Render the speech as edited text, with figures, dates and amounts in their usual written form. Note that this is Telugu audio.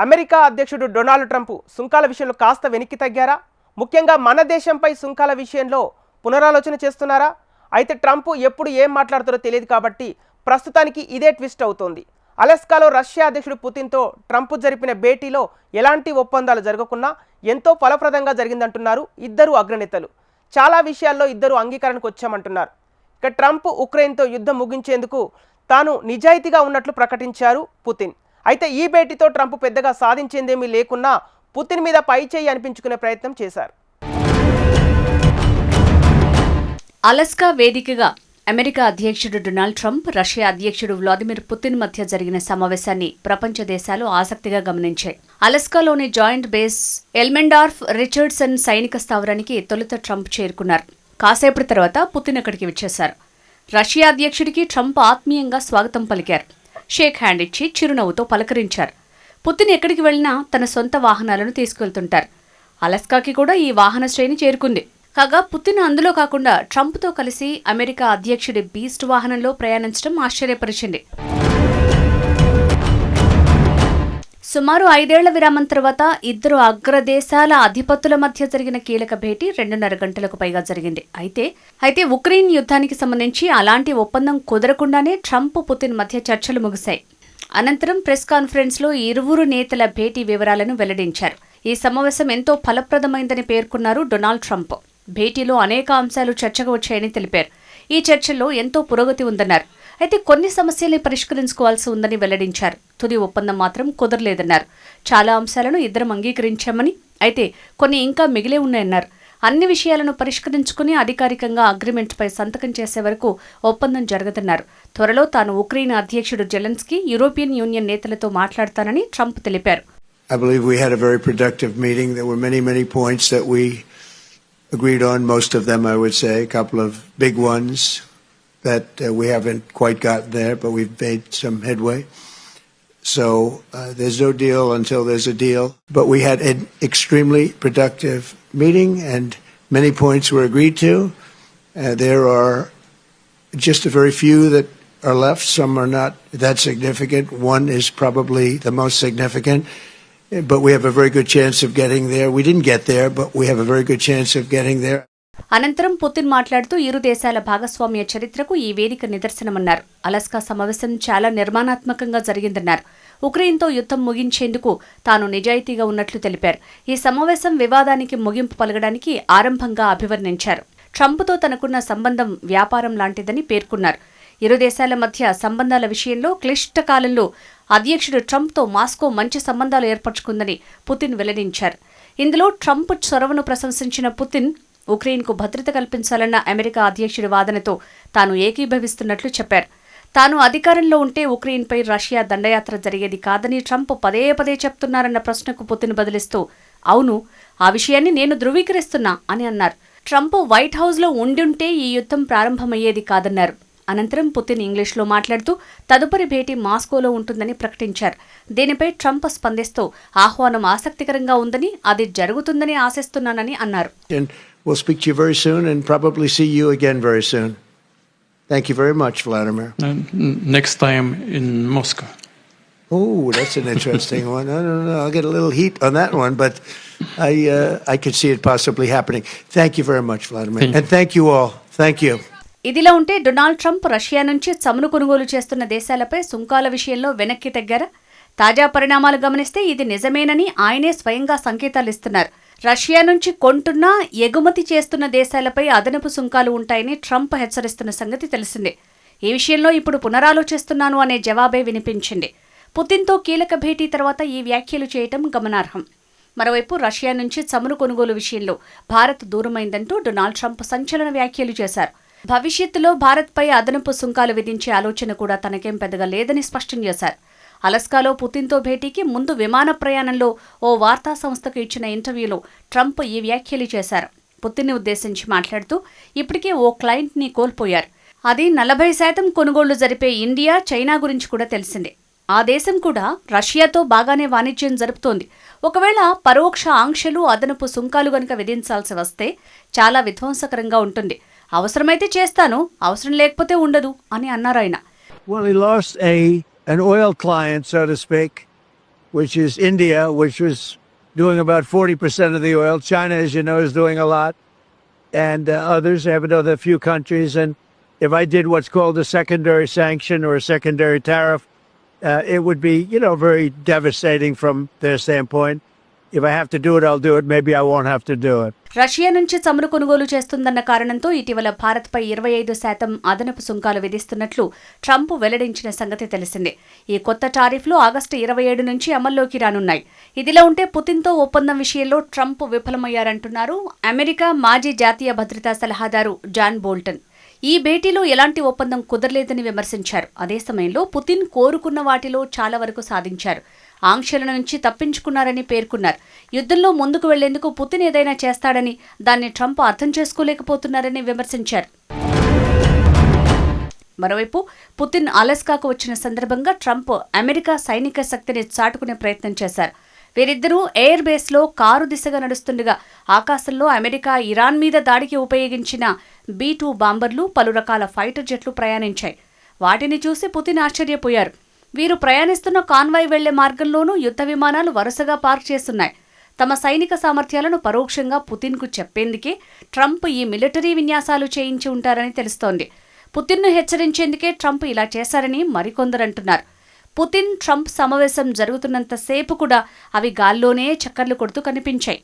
అమెరికా అధ్యక్షుడు డొనాల్డ్ ట్రంప్ సుంకాల విషయంలో కాస్త వెనక్కి తగ్గారా? ముఖ్యంగా మన దేశంపై సుంకాల విషయంలో పునరాలోచన చేస్తున్నారా? అయితే ట్రంప్ ఎప్పుడు ఏం మాట్లాడుతారో తెలియదు కాబట్టి ప్రస్తుతానికి ఇదే ట్విస్ట్ అవుతోంది. అలస్కాలో రష్యా అధ్యక్షుడు పుతిన్తో ట్రంప్ జరిపిన భేటీలో ఎలాంటి ఒప్పందాలు జరగకున్నా ఎంతో ఫలప్రదంగా జరిగిందంటున్నారు ఇద్దరు అగ్రనేతలు. చాలా విషయాల్లో ఇద్దరు అంగీకారానికి వచ్చామంటున్నారు. ఇక ట్రంప్ ఉక్రెయిన్తో యుద్ధం ముగించేందుకు తాను నిజాయితీగా ఉన్నట్లు ప్రకటించారు పుతిన్. అయితే ఈ భేటీతో ట్రంప్ పెద్దగా సాధించేందేమీ లేకున్నా పుతిన్ మీద పైచేయి అనిపించుకునే ప్రయత్నం చేశారు. అలస్కా వేదికగా అమెరికా అధ్యక్షుడు డొనాల్డ్ ట్రంప్, రష్యా అధ్యక్షుడు వ్లాదిమిర్ పుతిన్ మధ్య జరిగిన సమావేశాన్ని ప్రపంచ దేశాలు ఆసక్తిగా గమనించాయి. అలస్కాలోని జాయింట్ బేస్ ఎల్మెండార్ఫ్ రిచర్డ్సన్ సైనిక స్థావరానికి తొలుత ట్రంప్ చేరుకున్నారు. కాసేపటి తర్వాత పుతిన్ అక్కడికి వచ్చేశారు. రష్యా అధ్యక్షుడికి ట్రంప్ ఆత్మీయంగా స్వాగతం పలికారు. షేక్ హ్యాండ్ ఇచ్చి చిరునవ్వుతో పలకరించారు. పుతిన్ ఎక్కడికి వెళ్లినా తన సొంత వాహనాలను తీసుకెళ్తుంటారు. అలస్కాకి కూడా ఈ వాహన శ్రేణి చేరుకుంది. కాగా పుతిన్ అందులో కాకుండా ట్రంప్తో కలిసి అమెరికా అధ్యక్షుడి బీస్ట్ వాహనంలో ప్రయాణించడం ఆశ్చర్యపరిచింది. సుమారు 5 ఏళ్ల విరామం తర్వాత ఇద్దరు అగ్రదేశాల అధిపతుల మధ్య జరిగిన కీలక భేటీ 2.5 గంటలకు పైగా జరిగింది. అయితే ఉక్రెయిన్ యుద్ధానికి సంబంధించి అలాంటి ఒప్పందం కుదరకుండానే ట్రంప్, పుతిన్ మధ్య చర్చలు ముగిశాయి. అనంతరం ప్రెస్ కాన్ఫరెన్స్లో ఇరువురు నేతల భేటీ వివరాలను వెల్లడించారు. ఈ సమావేశం ఎంతో ఫలప్రదమైందని పేర్కొన్నారు డొనాల్డ్ ట్రంప్. భేటీలో అనేక అంశాలు చర్చకు వచ్చాయని తెలిపారు. ఈ చర్చల్లో ఎంతో పురోగతి ఉందన్నారు. అయితే కొన్ని సమస్యల్ని పరిష్కరించుకోవాల్సి ఉందని వెల్లడించారు. తుది ఒప్పందం మాత్రం కుదరలేదన్నారు. చాలా అంశాలను ఇద్దరం అంగీకరించామని, అయితే కొన్ని ఇంకా మిగిలే ఉన్నాయన్నారు. అన్ని విషయాలను పరిష్కరించుకుని అధికారికంగా అగ్రిమెంట్పై సంతకం చేసే వరకు ఒప్పందం జరగదన్నారు. త్వరలో తాను ఉక్రెయిన్ అధ్యక్షుడు జెలెన్స్కీ, యూరోపియన్ యూనియన్ నేతలతో మాట్లాడతానని ట్రంప్ తెలిపారు. I believe we had a very productive meeting. There were many points that we agreed on. Most of them, I would say, a couple of big ones that we haven't quite gotten there, but we've made some headway. So there's no deal until there's a deal. But we had an extremely productive meeting and many points were agreed to. There are just a very few that are left. Some are not that significant. One is probably the most significant. But we have a very good chance of getting there. We didn't get there, but we have a very good chance of getting there. అనంతరం పుతిన్ మాట్లాడుతూ ఇరు దేశాల భాగస్వామ్య చరిత్రకు ఈ వేదిక నిదర్శనమన్నారు. అలస్కా సమావేశం చాలా నిర్మాణాత్మకంగా జరిగిందన్నారు. ఉక్రెయిన్తో యుద్ధం ముగించేందుకు తాను నిజాయితీగా ఉన్నట్లు తెలిపారు. ఈ సమావేశం వివాదానికి ముగింపు పలకడానికి ఆరంభంగా అభివర్ణించారు. ట్రంప్తో తనకున్న సంబంధం వ్యాపారం లాంటిదని పేర్కొన్నారు. ఇరు దేశాల మధ్య సంబంధాల విషయంలో క్లిష్ట కాలంలో అధ్యక్షుడు ట్రంప్తో మాస్కో మంచి సంబంధాలు ఏర్పరచుకుందని పుతిన్ వెల్లడించారు. ఇందులో ట్రంప్ చొరవను ప్రశంసించిన పుతిన్, ఉక్రెయిన్కు భద్రత కల్పించాలన్న అమెరికా అధ్యక్షుడి వాదనతో తాను ఏకీభవిస్తున్నట్లు చెప్పారు. తాను అధికారంలో ఉంటే ఉక్రెయిన్పై రష్యా దండయాత్ర జరిగేది కాదని ట్రంప్ పదే చెప్తున్నారన్న ప్రశ్నకు పుతిన్ బదిలిస్తూ, అవును, ఆ విషయాన్ని నేను ధృవీకరిస్తున్నా అని అన్నారు. ట్రంప్ వైట్ హౌస్లో ఉండుంటే ఈ యుద్ధం ప్రారంభమయ్యేది కాదన్నారు. అనంతరం పుతిన్ ఇంగ్లీష్లో మాట్లాడుతూ తదుపరి భేటీ మాస్కోలో ఉంటుందని ప్రకటించారు. దీనిపై ట్రంప్ స్పందిస్తూ ఆహ్వానం ఆసక్తికరంగా ఉందని, అది జరుగుతుందని ఆశిస్తున్నానని అన్నారు. We'll speak to you very soon and probably see you again very soon. Thank you very much, Vladimir. Next time in Moscow. Oh, that's an interesting one. I don't know. I'll get a little heat on that one, but I could see it possibly happening. Thank you very much, Vladimir. And thank you all. Thank you. ఇదిలా ఉంటే డొనాల్డ్ ట్రంప్ రష్యా నుంచి చమురు కొనుగోలు చేస్తున్న దేశాలపై సుంకాల విషయంలో వెనక్కి తగ్గారా? తాజా పరిణామాలు గమనిస్తే ఇది నిజమేనని ఆయనే స్వయంగా సంకేతాలిస్తున్నారు. రష్యా నుంచి కొంటున్నా, ఎగుమతి చేస్తున్న దేశాలపై అదనపు సుంకాలు ఉంటాయని ట్రంప్ హెచ్చరిస్తున్న సంగతి తెలిసిందే. ఈ విషయంలో ఇప్పుడు పునరాలోచిస్తున్నాను అనే జవాబే వినిపించింది. పుతిన్తో కీలక భేటీ తర్వాత ఈ వ్యాఖ్యలు చేయటం గమనార్హం. మరోవైపు రష్యా నుంచి చమురు కొనుగోలు విషయంలో భారత్ దూరమైందంటూ డొనాల్డ్ ట్రంప్ సంచలన వ్యాఖ్యలు చేశారు. భవిష్యత్తులో భారత్పై అదనపు సుంకాలు విధించే ఆలోచన కూడా తనకేం పెద్దగా లేదని స్పష్టం చేశారు. అలస్కాలో పుతిన్తో భేటీకి ముందు విమాన ప్రయాణంలో ఓ వార్తా సంస్థకు ఇచ్చిన ఇంటర్వ్యూలో ట్రంప్ ఈ వ్యాఖ్యలు చేశారు. పుతిన్ని ఉద్దేశించి మాట్లాడుతూ, ఇప్పటికే ఓ క్లయింట్ని కోల్పోయారు. అది 40% కొనుగోళ్లు జరిపే ఇండియా, చైనా గురించి కూడా తెలిసిందే. ఆ దేశం కూడా రష్యాతో బాగానే వాణిజ్యం జరుపుతోంది. ఒకవేళ పరోక్ష ఆంక్షలు, అదనపు సుంకాలు గనుక విధించాల్సి వస్తే చాలా విధ్వంసకరంగా ఉంటుంది. అవసరమైతే చేస్తాను, అవసరం లేకపోతే ఉండదు అని అన్నారు ఆయన. Well, he lost an oil client, so to speak, which is India, which was doing about 40% of the oil. China, as you know, is doing a lot. And others have another few countries. And if I did what's called a secondary sanction or a secondary tariff, it would be, very devastating from their standpoint. If I have to do it, I'll do it. Maybe I won't have to do it. Russia నుంచి చమురు కొనుగోలు చేస్తుందన్న కారణంతో ఇటీవల భారత్పై 25% అదనపు సుంకాలు విధిస్తున్నట్లు ట్రంప్ వెల్లడించిన సంగతి తెలిసిందే. ఈ కొత్త టారిఫ్లు ఆగస్టు 27 నుంచి అమల్లోకి రానున్నాయి. ఇదిలా ఉంటే పుతిన్తో ఒప్పందం విషయంలో ట్రంప్ విఫలమయ్యారంటున్నారు అమెరికా మాజీ జాతీయ భద్రతా సలహాదారు జాన్ బోల్టన్. ఈ భేటీలో ఎలాంటి ఒప్పందం కుదరలేదని విమర్శించారు. అదే సమయంలో పుతిన్ కోరుకున్న వాటిలో చాలా వరకు సాధించారు. ఆంక్షల నుంచి తప్పించుకున్నారని పేర్కొన్నారు. యుద్ధంలో ముందుకు వెళ్లేందుకు పుతిన్ ఏదైనా చేస్తాడని, దాన్ని ట్రంప్ అర్థం చేసుకోలేకపోతున్నారని విమర్శించారు. మరోవైపు పుతిన్ అలస్కాకు వచ్చిన సందర్భంగా ట్రంప్ అమెరికా సైనిక శక్తిని చాటుకునే ప్రయత్నం చేశారు. వీరిద్దరూ ఎయిర్ బేస్లో కారు దిశగా నడుస్తుండగా ఆకాశంలో అమెరికా ఇరాన్ మీద దాడికి ఉపయోగించిన B-2 బాంబర్లు, పలు రకాల ఫైటర్ జెట్లు ప్రయాణించాయి. వాటిని చూసి పుతిన్ ఆశ్చర్యపోయారు. వీరు ప్రయాణిస్తున్న కాన్వాయ్ వెళ్లే మార్గంలోనూ యుద్ధ విమానాలు వరుసగా పార్క్ చేస్తున్నాయి. తమ సైనిక సామర్థ్యాలను పరోక్షంగా పుతిన్కు చెప్పేందుకే ట్రంప్ ఈ మిలిటరీ విన్యాసాలు చేయించి ఉంటారని తెలుస్తోంది. పుతిన్ను హెచ్చరించేందుకే ట్రంప్ ఇలా చేశారని మరికొందరంటున్నారు. పుతిన్ ట్రంప్ సమావేశం జరుగుతున్నంతసేపు కూడా అవి గాల్లోనే చక్కర్లు కొడుతూ కనిపించాయి.